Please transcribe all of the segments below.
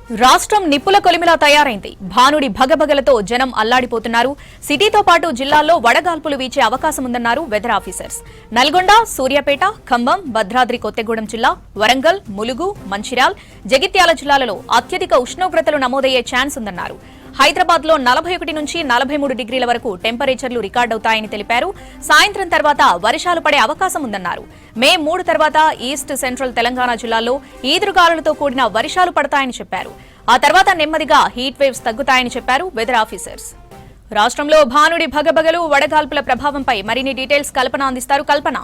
రాష్ట్రం నిప్పుల కొలిమిలా తయారైంది. భానుడి భగభగలతో జనం అల్లాడిపోతున్నారు. సిటీతో పాటు జిల్లాల్లో వడగాల్పులు వీచే అవకాశం ఉందన్నారు వెదర్ ఆఫీసర్స్. నల్గొండ, సూర్యాపేట, ఖమ్మం, భద్రాద్రి కొత్తగూడెం జిల్లా, వరంగల్, ములుగు, మంచిర్యాల్, జగిత్యాల జిల్లాలలో అత్యధిక ఉష్ణోగ్రతలు నమోదయ్యే ఛాన్స్ ఉందన్నారు. హైదరాబాద్ లో 41 నుంచి 43 డిగ్రీల వరకు టెంపరేచర్లు రికార్డవుతాయని తెలిపారు. సాయంత్రం తర్వాత వర్షాలు పడే అవకాశం ఉందన్నారు. మే 3 తర్వాత ఈస్ట్ సెంట్రల్ తెలంగాణ జిల్లాల్లో ఈదురుగాలులతో కూడిన వర్షాలు పడతాయని చెప్పారు. ఆ తర్వాత నెమ్మదిగా హీట్ వేవ్స్ తగ్గుతాయని చెప్పారు వెదర్ ఆఫీసర్స్. రాష్ట్రంలో భానుడి భగభగలు, వడగాల్పుల ప్రభావంపై మరిన్ని డీటెయిల్స్ కల్పన అందిస్తారు. కల్పన,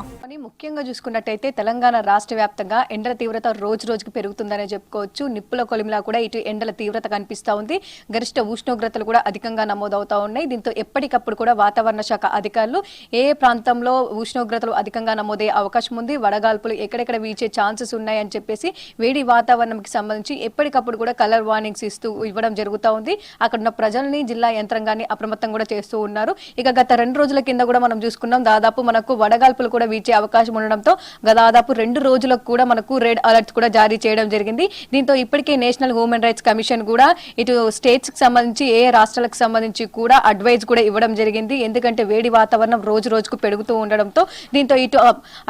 ముఖ్యంగా చూసుకున్నట్టయితే తెలంగాణ రాష్ట్ర వ్యాప్తంగా ఎండల తీవ్రత రోజు రోజుకి పెరుగుతుందనే చెప్పుకోవచ్చు. నిప్పుల కొలిమిలా కూడా ఇటు ఎండల తీవ్రత కనిపిస్తూ ఉంది. గరిష్ట ఉష్ణోగ్రతలు కూడా అధికంగా నమోదవుతా ఉన్నాయి. దీంతో ఎప్పటికప్పుడు కూడా వాతావరణ శాఖ అధికారులు ఏ ప్రాంతంలో ఉష్ణోగ్రతలు అధికంగా నమోదయ్యే అవకాశం ఉంది, వడగాల్పులు ఎక్కడెక్కడ వీచే ఛాన్సెస్ ఉన్నాయని చెప్పేసి వేడి వాతావరణంకి సంబంధించి ఎప్పటికప్పుడు కూడా కలర్ వార్నింగ్స్ ఇవ్వడం జరుగుతూ ఉంది. అక్కడ ఉన్న ప్రజల్ని, జిల్లా యంత్రాంగాన్ని అప్రమత్తం కూడా చేస్తూ ఉన్నారు. ఇక గత 2 రోజుల కింద కూడా మనం చూసుకున్నాం, దాదాపు మనకు వడగాల్పులు కూడా వీచే అవకాశం ఉండడంతో దాదాపు 2 రోజులకు కూడా మనకు రెడ్ అలర్ట్ కూడా జారీ చేయడం జరిగింది. దీంతో ఇప్పటికే నేషనల్ హ్యూమన్ రైట్స్ కమిషన్ కూడా ఇటు స్టేట్స్ కి సంబంధించి ఏ రాష్ట్రాలకు సంబంధించి కూడా అడ్వైజ్ కూడా ఇవ్వడం జరిగింది. ఎందుకంటే వేడి వాతావరణం రోజు రోజుకు పెరుగుతూ ఉండడంతో దీంతో ఇటు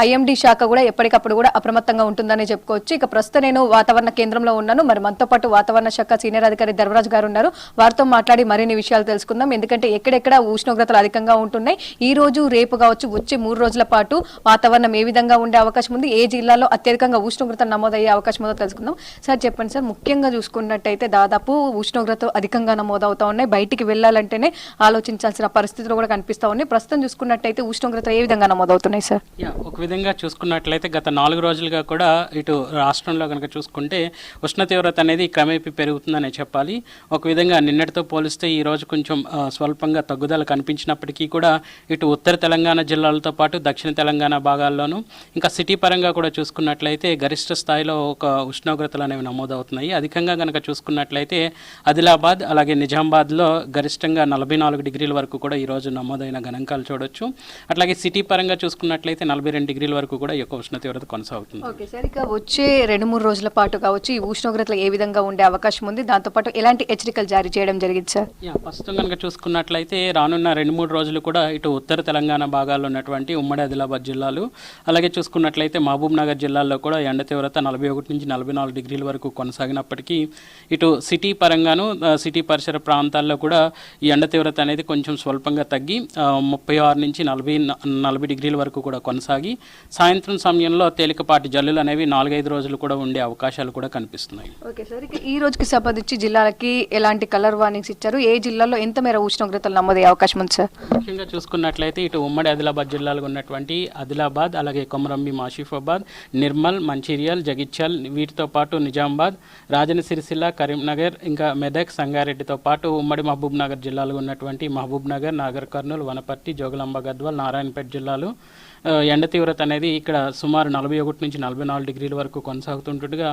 ఐఎండీ శాఖ కూడా ఎప్పటికప్పుడు కూడా అప్రమత్తంగా ఉంటుందని చెప్పుకోవచ్చు. ఇక ప్రస్తుతం నేను వాతావరణ కేంద్రంలో ఉన్నాను. మరి మనతో పాటు వాతావరణ శాఖ సీనియర్ అధికారి ధర్మరాజ్ గారు ఉన్నారు. వారితో మాట్లాడి మరిన్ని విషయాలు తెలుసుకుందాం. ఎందుకంటే ఎక్కడెక్కడ ఉష్ణోగ్రతలు అధికంగా ఉంటున్నాయి, ఈ రోజు రేపు కావచ్చు, వచ్చే 3 రోజుల పాటు వాతావరణం ఏ విధంగా ఉండే అవకాశం ఉంది, ఏ జిల్లాలో అత్యధికంగా ఉష్ణోగ్రతలు నమోదయ్యే అవకాశం ఉందో తెలుసుకుందాం. సార్ చెప్పండి సార్, ముఖ్యంగా చూసుకున్నట్టయితే దాదాపు ఉష్ణోగ్రతలు అధికంగా నమోదవుతా ఉన్నాయి. బయటికి వెళ్ళాలంటేనే ఆలోచించాల్సిన పరిస్థితులు కూడా కనిపిస్తా ఉన్నాయి. ప్రస్తుతం చూసుకున్నట్టయితే ఉష్ణోగ్రతలు ఏ విధంగా నమోదవుతున్నాయి సార్? ఒక విధంగా చూసుకున్నట్లయితే గత 4 రోజులుగా కూడా ఇటు రాష్ట్రంలో కనుక చూసుకుంటే ఉష్ణ తీవ్రత అనేది క్రమేపీ పెరుగుతుందనే చెప్పాలి. ఒక విధంగా నిన్నటితో పోలిస్తే ఈ రోజు కొంచెం స్వల్పంగా తగ్గుదల కనిపించినప్పటికీ కూడా ఇటు ఉత్తర తెలంగాణ జిల్లాలతో పాటు దక్షిణ తెలంగాణ భాగాల్లోనూ ఇంకా సిటీ పరంగా కూడా చూసుకున్నట్లయితే గరిష్ట స్థాయిలో ఒక ఉష్ణోగ్రతలు అనేవి నమోదవుతున్నాయి. అధికంగా కనుక చూసుకున్నట్లయితే ఆదిలాబాద్ అలాగే నిజామాబాద్లో గరిష్టంగా 44 డిగ్రీల వరకు కూడా ఈరోజు నమోదైన గణాంకాలు చూడొచ్చు. అట్లాగే సిటీ పరంగా చూసుకున్నట్లయితే 42 డిగ్రీల వరకు కూడా ఈ యొక్క ఉష్ణ తీవ్రత కొనసాగుతుంది. ఓకే సార్, ఇక వచ్చే 2-3 రోజుల పాటు కావచ్చు ఈ ఉష్ణోగ్రతలు ఏ విధంగా ఉండే అవకాశం ఉంది, దాంతోపాటు ఎలాంటి హెచ్చరికలు జారీ చేయడం జరిగింది సార్? ప్రస్తుతం కనుక చూసుకున్నట్లయితే రానున్న 2-3 రోజులు కూడా ఇటు ఉత్తర తెలంగాణ భాగాల్లో ఉన్నటువంటి ఉమ్మడి ఆదిలాబాద్ జిల్లాలు, అలాగే చూసుకున్నట్లయితే మహబూబ్ నగర్ జిల్లాల్లో కూడా ఎండ తీవ్రత 41 నుంచి 44 డిగ్రీల వరకు కొనసాగినప్పటికీ ఇటు సిటీ పరంగాను సిటీ పరిసర ప్రాంతాల్లో కూడా ఈ ఎండ తీవ్రత అనేది కొంచెం స్వల్పంగా తగ్గి 36 నుంచి 40 డిగ్రీల వరకు కూడా కొనసాగి సాయంత్రం సమయంలో తేలికపాటి జల్లులు అనేవి 4-5 రోజులు కూడా ఉండే అవకాశాలు కూడా కనిపిస్తున్నాయి. ఓకే సార్, ఇక ఈ రోజుకి సంబంధించి జిల్లాలకి ఎలాంటి కలర్ వార్నింగ్స్ ఇచ్చారు, ఏ జిల్లాలో ఎంత మేర ఉష్ణోగ్రతలు నమోదయ్యే అవకాశం ఉంది సార్? ముఖ్యంగా చూసుకున్నట్లయితే ఇటు ఉమ్మడి ఆదిలాబాద్ జిల్లాలో ఉన్నటువంటి ఆదిలాబాద్, అలాగే కొమరంభీం, ఆసిఫాబాద్, నిర్మల్, మంచిర్యాల్, జగిత్యాల్, వీటితో పాటు నిజామాబాద్, రాజన్న సిరిసిల్ల, కరీంనగర్, ఇంకా మెదక్, సంగారెడ్డితో పాటు ఉమ్మడి మహబూబ్ నగర్ జిల్లాలో ఉన్నటువంటి మహబూబ్ నగర్, నాగర్ కర్నూలు, వనపర్తి, జోగులాంబ గద్వాల్, నారాయణపేట జిల్లాలు ఎండ తీవ్రత అనేది ఇక్కడ సుమారు 41 నుంచి 44 డిగ్రీల వరకు కొనసాగుతుండగా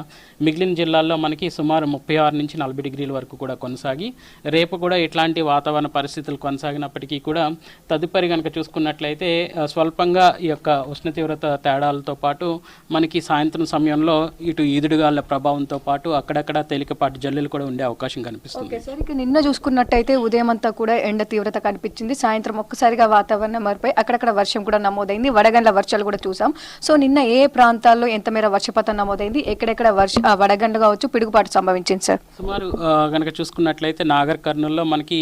మిగిలిన జిల్లాల్లో మనకి సుమారు 36 నుంచి 40 డిగ్రీల వరకు కూడా కొనసాగి రేపు కూడా ఇట్లాంటి వాతావరణ పరిస్థితులు కొనసాగినప్పటికీ కూడా తదుపరి కనుక చూసుకున్నట్లయితే స్వల్పంగా ఈ యొక్క ఉష్ణ తీవ్రత తేడాలతో పాటు మనకి సాయంత్రం సమయంలో ఇటు ఈదుడుగాల ప్రభావంతో పాటు అక్కడక్కడ తేలికపాటి జల్లులు కూడా ఉండే అవకాశం కనిపిస్తుంది. ఇక నిన్న చూసుకున్నట్టయితే ఉదయం అంతా కూడా ఎండ తీవ్రత కనిపించింది. సాయంత్రం ఒక్కసారిగా వాతావరణం మారిపోయి అక్కడక్కడ వర్షం కూడా నమోదైంది. వడగండ్ల వర్షాలు కూడా చూసాం. సో నిన్న ఏ ప్రాంతాల్లో ఎంత మేర వర్షపాతం నమోదైంది, ఎక్కడెక్కడ వడగండ్లు కావచ్చు, పిడుగుపాటు సంభవించింది సార్? సుమారు కనుక చూసుకున్నట్లయితే నాగర్ కర్నూలులో మనకి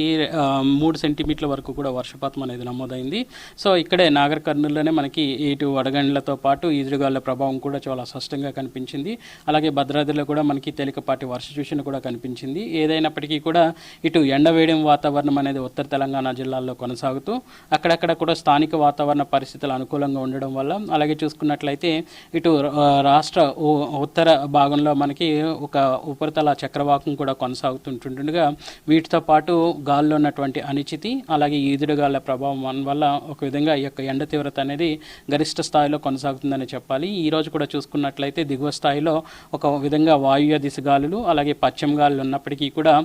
3 సెంటీమీటర్ల వరకు కూడా వర్షపాతం అనేది నమోదైంది. సో ఇక్కడే నాగర్ కర్నూలులోనే మనకి ఇటు వడగండ్లతో పాటు ఈదురుగాల ప్రభావం కూడా చాలా స్పష్టంగా కనిపించింది. అలాగే భద్రాద్రిలో కూడా మనకి తేలికపాటి వర్ష సూచన కూడా కనిపించింది. ఏదైనప్పటికీ కూడా ఇటు ఎండవేయడం వాతావరణం అనేది ఉత్తర తెలంగాణ జిల్లాల్లో కొనసాగుతూ అక్కడక్కడ కూడా స్థానిక వాతావరణ పరిస్థితులు అనుకూలంగా ఉండడం వల్ల, అలాగే చూసుకున్నట్లయితే ఇటు రాష్ట్ర ఉత్తర భాగంలో మనకి ఒక ఉపరితల చక్రవాకం కూడా కొనసాగుతుంటుండగా వీటితో పాటు గాల్లో ఉన్నటువంటి అనిశ్చితి, అలాగే ఈదుడుగాల ప్రభావం వల్ల ఒక విధంగా ఈ యొక్క ఎండ తీవ్రత అనేది గరిష్ట స్థాయిలో కొనసాగుతుందని చెప్పాలి. ఈ రోజు కూడా చూసుకున్నట్లయితే దిగువ స్థాయిలో ఒక విధంగా వాయువ్య దిశ గాలులు, అలాగే పశ్చిమ గాలులు ఉన్నప్పటికీ కూడా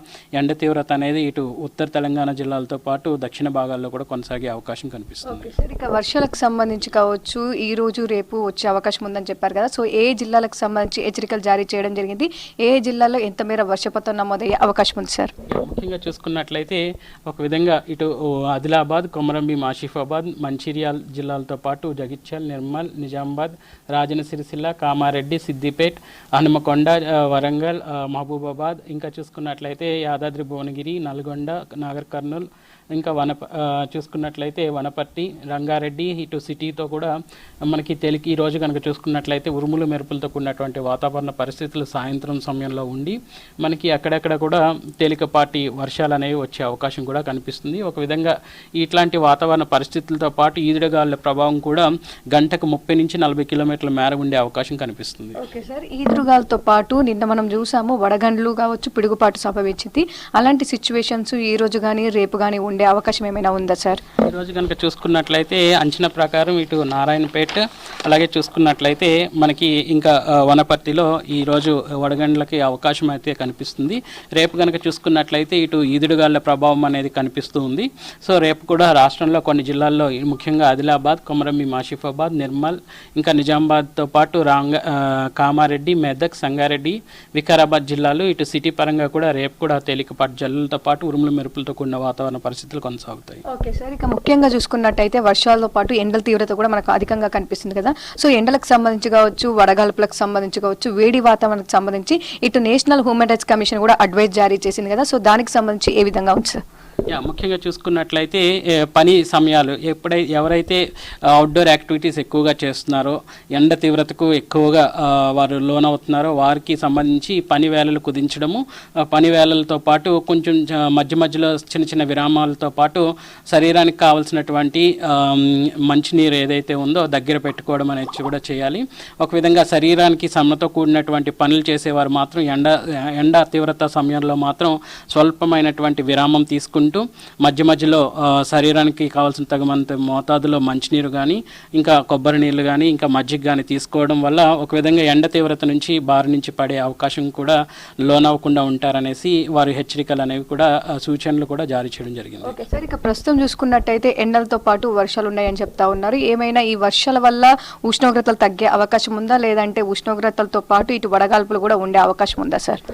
ఎండ తీవ్రత అనేది ఇటు ఉత్తర తెలంగాణ జిల్లాలతో పాటు దక్షిణ భాగాల్లో కూడా కొనసాగే అవకాశం కనిపిస్తుంది. ఇక వర్షాలకు సంబంధించి కావచ్చు ఈ రోజు రేపు వచ్చే అవకాశం ఉందని చెప్పారు కదా, సో ఏ జిల్లాలకు సంబంధించి హెచ్చరికలు జారీ చేయడం జరిగింది, ఏ జిల్లాలో ఎంత మేర వర్షపాతం నమోదయ్యే అవకాశం ఉంది సార్? ముఖ్యంగా చూసుకున్నట్లయితే ఒక విధంగా ఇటు ఆదిలాబాద్, కొమరంభీం, ఆసిఫాబాద్, మంచిర్యాల జిల్లాలతో పాటు జగిత్యాల, నిర్మల్, నిజామాబాద్, రాజన్న సిరిసిల్ల, కామారెడ్డి, సిద్దిపేట్, హనుమకొండ, వరంగల్, మహబూబాబాద్, ఇంకా చూసుకున్నట్లయితే యాదాద్రి, భువనగిరి, నల్గొండ, నాగర్ కర్నూల్, ఇంకా చూసుకున్నట్లయితే వనపర్తి, రంగారెడ్డి, ఇటు సిటీతో కూడా మనకి ఈ రోజు కనుక చూసుకున్నట్లయితే ఉరుములు మెరుపులతో కూడినటువంటి వాతావరణ పరిస్థితులు సాయంత్రం సమయంలో ఉండి మనకి అక్కడక్కడ కూడా తేలికపాటి వర్షాలు అనేవి వచ్చే అవకాశం కూడా కనిపిస్తుంది. ఒక విధంగా ఇట్లాంటి వాతావరణ పరిస్థితులతో పాటు ఈదురుగాలుల ప్రభావం కూడా గంటకు 30 నుంచి 40 కిలోమీటర్ల మేర ఉండే అవకాశం కనిపిస్తుంది. ఓకే సార్, ఈదురుగాలతో పాటు నిన్న మనం చూసాము వడగండ్లు కావచ్చు, పిడుగుపాటు సంభవించింది. అలాంటి సిచ్యువేషన్స్ ఈ రోజు కానీ రేపు కానీ ఉండే అవకాశం ఏమైనా ఉందా సార్? ఈ రోజు కనుక చూసుకున్నట్లయితే అంచనా ప్రకారం ఇటు నారాయణపేట అలాగే చూసుకున్నట్లయితే మనకి ఇంకా వనపర్తిలో ఈరోజు వడగండ్లకి అవకాశం అయితే కనిపిస్తుంది. రేపు కనుక చూసుకున్నట్లయితే ఇటు ఈదుడుగాళ్ల ప్రభావం అనేది కనిపిస్తూ ఉంది. సో రేపు కూడా రాష్ట్రంలో కొన్ని జిల్లాల్లో ముఖ్యంగా ఆదిలాబాద్, కొమరంభీం, ఆసిఫాబాద్, నిర్మల్, ఇంకా నిజామాబాద్తో పాటు కామారెడ్డి, మెదక్, సంగారెడ్డి, వికారాబాద్ జిల్లాలు ఇటు సిటీ పరంగా కూడా రేపు కూడా తేలికపాటి జల్లులతో పాటు ఉరుములు మెరుపులతో కూడిన వాతావరణ పరిస్థితులు కొనసాగుతాయి. ఓకే సార్, ఇక ముఖ్యంగా చూసుకున్నట్టయితే వర్షాలతో పాటు ఎండల తీవ్రత కూడా మనకు అధికంగా కనిపిస్తుంది కదా, సో ఎండలకు సంబంధించి కావచ్చు, వడగాల్పులకు సంబంధించి కావచ్చు, వేడి వాతావరణానికి సంబంధించి ఇటు నేషనల్ హ్యూమన్ రైట్స్ కమిషన్ కూడా అడ్వైజ్ జారీ చేసింది కదా, సో దానికి సంబంధించి ఏ విధంగా ఉంది సార్? ముఖ్యంగా చూసుకున్నట్లయితే పని సమయాలు ఎవరైతే అవుట్డోర్ యాక్టివిటీస్ ఎక్కువగా చేస్తున్నారో, ఎండ తీవ్రతకు ఎక్కువగా వారు లోనవుతున్నారో వారికి సంబంధించి పని వేళలు కుదించడము, పని వేళలతో పాటు కొంచెం మధ్య మధ్యలో చిన్న చిన్న విరామాలతో పాటు శరీరానికి కావాల్సినటువంటి మంచినీరు ఏదైతే ఉందో దగ్గర పెట్టుకోవడం అనేది కూడా చేయాలి. ఒక విధంగా శరీరానికి సమ్మతో కూడినటువంటి పనులు చేసేవారు మాత్రం ఎండ తీవ్రత సమయంలో మాత్రం స్వల్పమైనటువంటి విరామం తీసుకుంటూ మధ్య మధ్యలో శరీరానికి కావాల్సిన తగినంత మోతాదులో మంచినీరు కానీ, ఇంకా కొబ్బరి నీళ్ళు కానీ, ఇంకా మజ్జిగ కానీ తీసుకోవడం వల్ల ఒక విధంగా ఎండ తీవ్రత నుంచి బారి నుంచి పడే అవకాశం కూడా లోనవ్వకుండా ఉంటారనేసి వారి హెచ్చరికలు అనేవి కూడా సూచనలు కూడా జారీ చేయడం జరిగింది. ఓకే సార్, ఇక ప్రస్తుతం చూసుకున్నట్టయితే ఎండలతో పాటు వర్షాలు ఉన్నాయని చెప్తా ఉన్నారు. ఏమైనా ఈ వర్షాల వల్ల ఉష్ణోగ్రతలు తగ్గే అవకాశం ఉందా, లేదంటే ఉష్ణోగ్రతలతో పాటు ఇటు వడగాల్పులు కూడా ఉండే అవకాశం ఉందా సార్?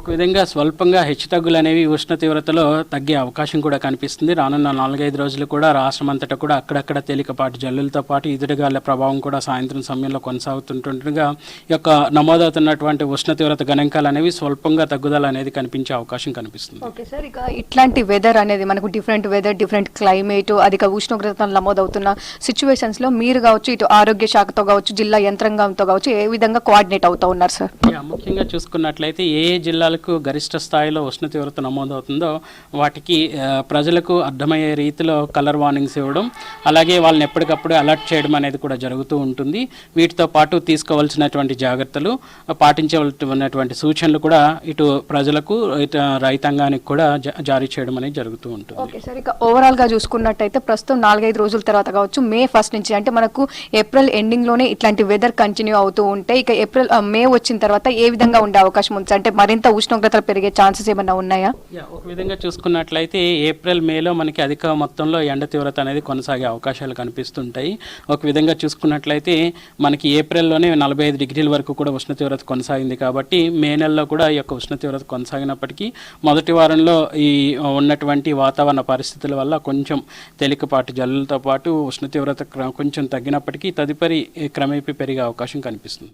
ఒక విధంగా స్వల్పంగా హెచ్చుతగ్గులు అనేవి ఉష్ణ తీవ్రతలో తగ్గే అవకాశం కూడా కనిపిస్తుంది. రానున్న 4-5 రోజులు కూడా రాష్ట్రం అంతటా కూడా అక్కడక్కడ తేలికపాటి జల్లులతో పాటు ఈదురుగాలుల ప్రభావం కూడా సాయంత్రం సమయంలో కొనసాగుతుంటుండగా ఈ యొక్క నమోదవుతున్నటువంటి ఉష్ణ తీవ్రత గణాంకాలు అనేవి స్వల్పంగా తగ్గుదల అనేది కనిపించే అవకాశం కనిపిస్తుంది. ఓకే సార్, ఇక ఇట్లాంటి వెదర్ అనేది మనకు డిఫరెంట్ వెదర్, డిఫరెంట్ క్లైమేట్, అధిక ఉష్ణోగ్రతలు నమోదవుతున్న సిచ్యువేషన్స్ లో మీరు కావచ్చు, ఇటు ఆరోగ్య శాఖతో కావచ్చు, జిల్లా యంత్రాంగంతో కావచ్చు, ఏ విధంగా కోఆర్డినేట్ అవుతూ ఉన్నారు సార్? ముఖ్యంగా చూసుకున్నట్లయితే ఏ జిల్లాలకు గరిష్ట స్థాయిలో ఉష్ణ తీవ్రత నమోదవుతుందో వాటికి ప్రజలకు అర్థమయ్యే రీతిలో కలర్ వార్నింగ్స్ ఇవ్వడం, అలాగే వాళ్ళని ఎప్పటికప్పుడు అలర్ట్ చేయడం అనేది కూడా జరుగుతూ ఉంటుంది. వీటితో పాటు తీసుకోవాల్సినటువంటి జాగ్రత్తలు, పాటించవలసినటువంటి సూచనలు కూడా ఇటు ప్రజలకు, ఇటు రైతాంగానికి కూడా జారీ చేయడం అనేది జరుగుతూ ఉంటుంది. ఓకే సార్, ఇక ఓవరాల్ గా చూసుకున్నట్టయితే ప్రస్తుతం 4-5 రోజుల తర్వాత కావచ్చు, May 1 నుంచి అంటే మనకు ఏప్రిల్ ఎండింగ్ లోనే ఇట్లాంటి వెదర్ కంటిన్యూ అవుతూ ఉంటాయి. ఇక మే వచ్చిన తర్వాత ఏ విధంగా ఉండే అవకాశం ఉంది, అంటే మరింత ఉష్ణోగ్రతలు పెరిగే ఛాన్సెస్ ఏమైనా ఉన్నాయా? ఒక విధంగా చూసుకున్నట్లయితే ఏప్రిల్, మేలో మనకి అధిక మొత్తంలో ఎండ తీవ్రత అనేది కొనసాగే అవకాశాలు కనిపిస్తుంటాయి. ఒక విధంగా చూసుకున్నట్లయితే మనకి ఏప్రిల్లోనే 45 డిగ్రీల వరకు కూడా ఉష్ణ తీవ్రత కొనసాగింది కాబట్టి మే నెలలో కూడా ఈ యొక్క ఉష్ణ తీవ్రత కొనసాగినప్పటికీ మొదటి వారంలో ఈ ఉన్నటువంటి వాతావరణ పరిస్థితుల వల్ల కొంచెం తేలికపాటి జల్లులతో పాటు ఉష్ణ తీవ్రత కొంచెం తగ్గినప్పటికీ తదుపరి క్రమేపీ పెరిగే అవకాశం కనిపిస్తుంది.